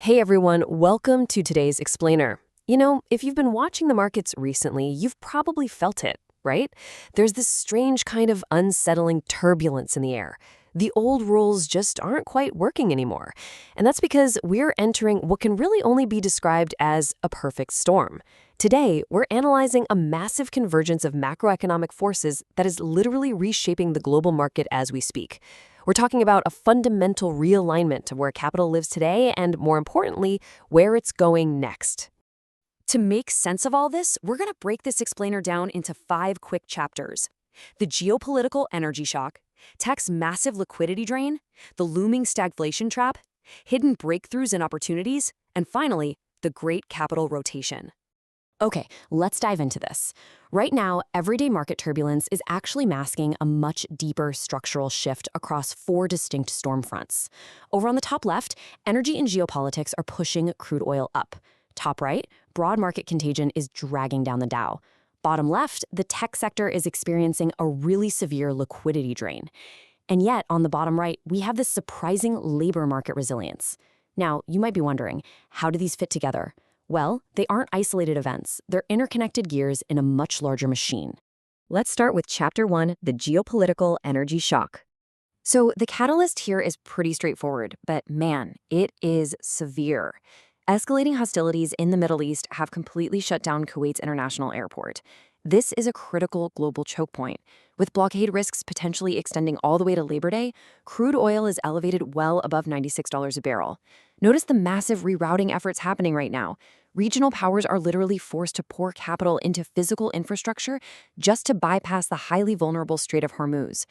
Hey everyone, welcome to today's explainer. If you've been watching the markets recently, you've probably felt it, right? There's this strange kind of unsettling turbulence in the air. The old rules just aren't quite working anymore. And that's because we're entering what can really only be described as a perfect storm. Today, we're analyzing a massive convergence of macroeconomic forces that is literally reshaping the global market as we speak. We're talking about a fundamental realignment of where capital lives today and, more importantly, where it's going next. To make sense of all this, we're going to break this explainer down into 5 quick chapters. The geopolitical energy shock, tech's massive liquidity drain, the looming stagflation trap, hidden breakthroughs and opportunities, and finally, the great capital rotation. Okay, let's dive into this. Right now, everyday market turbulence is actually masking a much deeper structural shift across 4 distinct storm fronts. Over on the top left, energy and geopolitics are pushing crude oil up. Top right, broad market contagion is dragging down the Dow. Bottom left, the tech sector is experiencing a really severe liquidity drain. And yet, on the bottom right, we have this surprising labor market resilience. Now, you might be wondering, how do these fit together? Well, they aren't isolated events. They're interconnected gears in a much larger machine. Let's start with Chapter 1, the geopolitical energy shock. So the catalyst here is pretty straightforward, but man, it is severe. Escalating hostilities in the Middle East have completely shut down Kuwait's international airport. This is a critical global choke point. With blockade risks potentially extending all the way to Labor Day, crude oil is elevated well above $96 a barrel. Notice the massive rerouting efforts happening right now. Regional powers are literally forced to pour capital into physical infrastructure just to bypass the highly vulnerable Strait of Hormuz.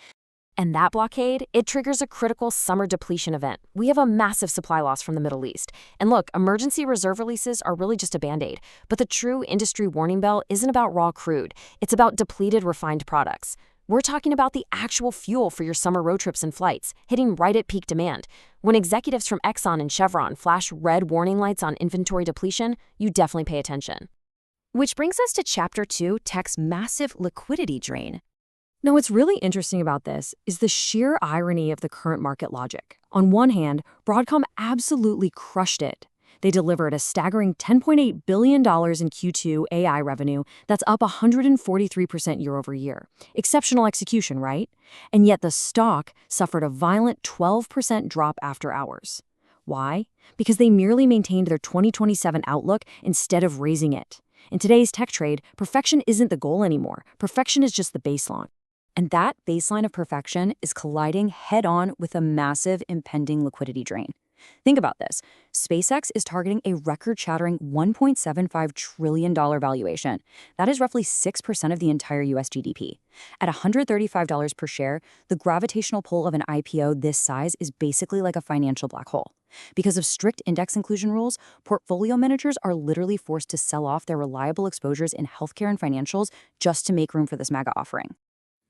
And that blockade, it triggers a critical summer depletion event. We have a massive supply loss from the Middle East. And look, emergency reserve releases are really just a band-aid. But the true industry warning bell isn't about raw crude. It's about depleted refined products. We're talking about the actual fuel for your summer road trips and flights, hitting right at peak demand. When executives from Exxon and Chevron flash red warning lights on inventory depletion, you definitely pay attention. Which brings us to Chapter 2, tech's massive liquidity drain. Now, what's really interesting about this is the sheer irony of the current market logic. On one hand, Broadcom absolutely crushed it. They delivered a staggering $10.8 billion in Q2 AI revenue that's up 143% year over year. Exceptional execution, right? And yet the stock suffered a violent 12% drop after hours. Why? Because they merely maintained their 2027 outlook instead of raising it. In today's tech trade, perfection isn't the goal anymore. Perfection is just the baseline. And that baseline of perfection is colliding head-on with a massive impending liquidity drain. Think about this. SpaceX is targeting a record-shattering $1.75 trillion valuation. That is roughly 6% of the entire US GDP. At $135 per share, the gravitational pull of an IPO this size is basically like a financial black hole. Because of strict index inclusion rules, portfolio managers are literally forced to sell off their reliable exposures in healthcare and financials just to make room for this mega offering.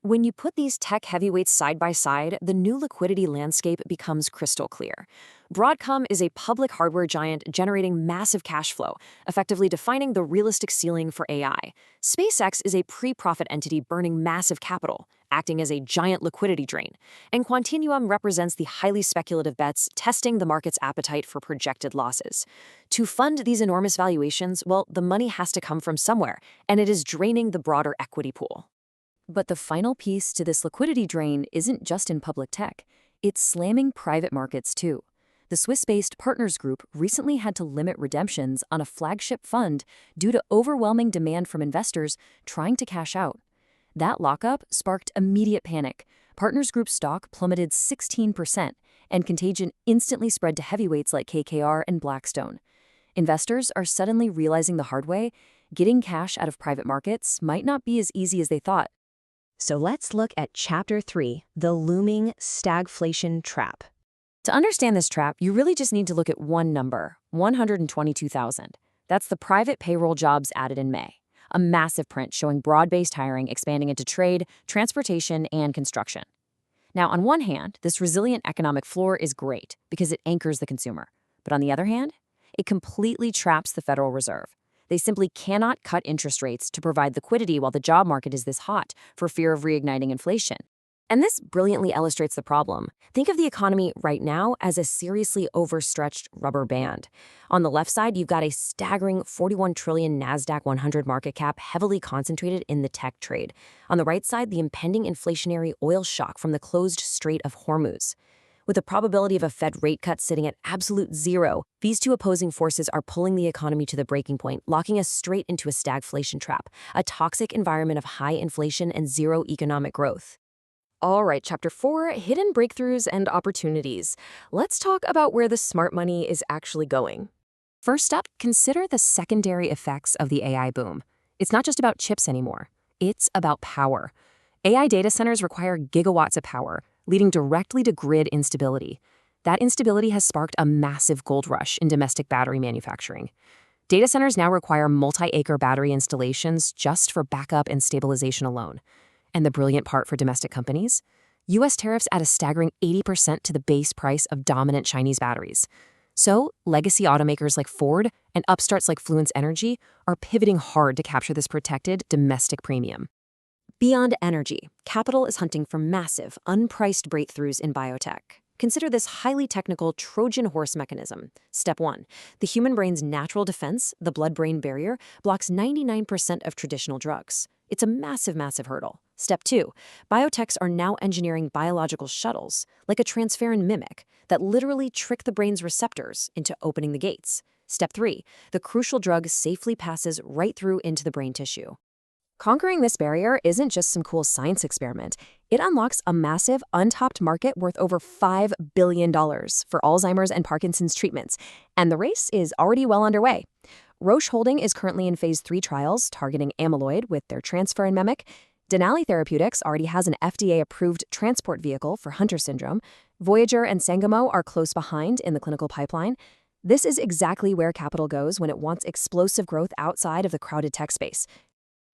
When you put these tech heavyweights side by side, the new liquidity landscape becomes crystal clear. Broadcom is a public hardware giant generating massive cash flow, effectively defining the realistic ceiling for AI. SpaceX is a pre-profit entity burning massive capital, acting as a giant liquidity drain. And Quantinuum represents the highly speculative bets, testing the market's appetite for projected losses. To fund these enormous valuations, well, the money has to come from somewhere, and it is draining the broader equity pool. But the final piece to this liquidity drain isn't just in public tech. It's slamming private markets too. The Swiss-based Partners Group recently had to limit redemptions on a flagship fund due to overwhelming demand from investors trying to cash out. That lockup sparked immediate panic. Partners Group's stock plummeted 16%, and contagion instantly spread to heavyweights like KKR and Blackstone. Investors are suddenly realizing the hard way, getting cash out of private markets might not be as easy as they thought. So let's look at Chapter 3, the looming stagflation trap. To understand this trap, you really just need to look at one number, 122,000. That's the private payroll jobs added in May. A massive print showing broad-based hiring expanding into trade, transportation, and construction. Now, on one hand, this resilient economic floor is great because it anchors the consumer. But on the other hand, it completely traps the Federal Reserve. They simply cannot cut interest rates to provide liquidity while the job market is this hot for fear of reigniting inflation. And this brilliantly illustrates the problem. Think of the economy right now as a seriously overstretched rubber band. On the left side, you've got a staggering 41 trillion NASDAQ 100 market cap heavily concentrated in the tech trade. On the right side, the impending inflationary oil shock from the closed Strait of Hormuz. With the probability of a Fed rate cut sitting at absolute zero, these two opposing forces are pulling the economy to the breaking point, locking us straight into a stagflation trap, a toxic environment of high inflation and zero economic growth. All right, Chapter 4, Hidden Breakthroughs and Opportunities. Let's talk about where the smart money is actually going. First up, consider the secondary effects of the AI boom. It's not just about chips anymore. It's about power. AI data centers require gigawatts of power, leading directly to grid instability. That instability has sparked a massive gold rush in domestic battery manufacturing. Data centers now require multi-acre battery installations just for backup and stabilization alone. And the brilliant part for domestic companies? U.S. tariffs add a staggering 80% to the base price of dominant Chinese batteries. So, legacy automakers like Ford and upstarts like Fluence Energy are pivoting hard to capture this protected domestic premium. Beyond energy, capital is hunting for massive, unpriced breakthroughs in biotech. Consider this highly technical Trojan horse mechanism. Step 1. The human brain's natural defense, the blood-brain barrier, blocks 99% of traditional drugs. It's a massive, massive hurdle. Step 2. Biotechs are now engineering biological shuttles, like a transferrin mimic, that literally trick the brain's receptors into opening the gates. Step 3. The crucial drug safely passes right through into the brain tissue. Conquering this barrier isn't just some cool science experiment. It unlocks a massive, untapped market worth over $5 billion for Alzheimer's and Parkinson's treatments, and the race is already well underway. Roche Holding is currently in phase 3 trials targeting amyloid with their transferrin mimic. Denali Therapeutics already has an FDA-approved transport vehicle for Hunter syndrome. Voyager and Sangamo are close behind in the clinical pipeline. This is exactly where capital goes when it wants explosive growth outside of the crowded tech space.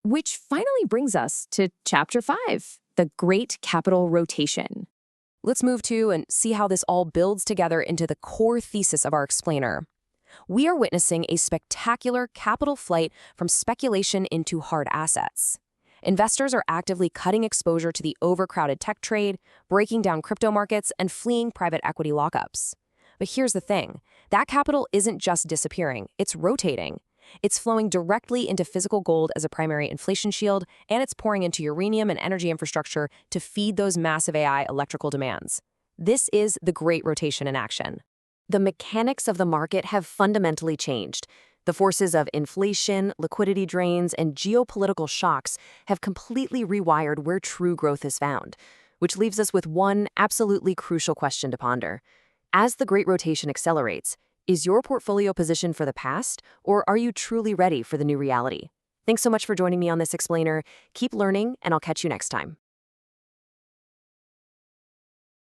Which finally brings us to Chapter 5, the Great Capital Rotation. Let's move to and see how this all builds together into the core thesis of our explainer. We are witnessing a spectacular capital flight from speculation into hard assets. Investors are actively cutting exposure to the overcrowded tech trade, breaking down crypto markets, and fleeing private equity lockups. But here's the thing. That capital isn't just disappearing, it's rotating. It's flowing directly into physical gold as a primary inflation shield, and it's pouring into uranium and energy infrastructure to feed those massive AI electrical demands. This is the Great Rotation in action. The mechanics of the market have fundamentally changed. The forces of inflation, liquidity drains, and geopolitical shocks have completely rewired where true growth is found, which leaves us with one absolutely crucial question to ponder. As the Great Rotation accelerates, is your portfolio positioned for the past, or are you truly ready for the new reality? Thanks so much for joining me on this explainer. Keep learning, and I'll catch you next time.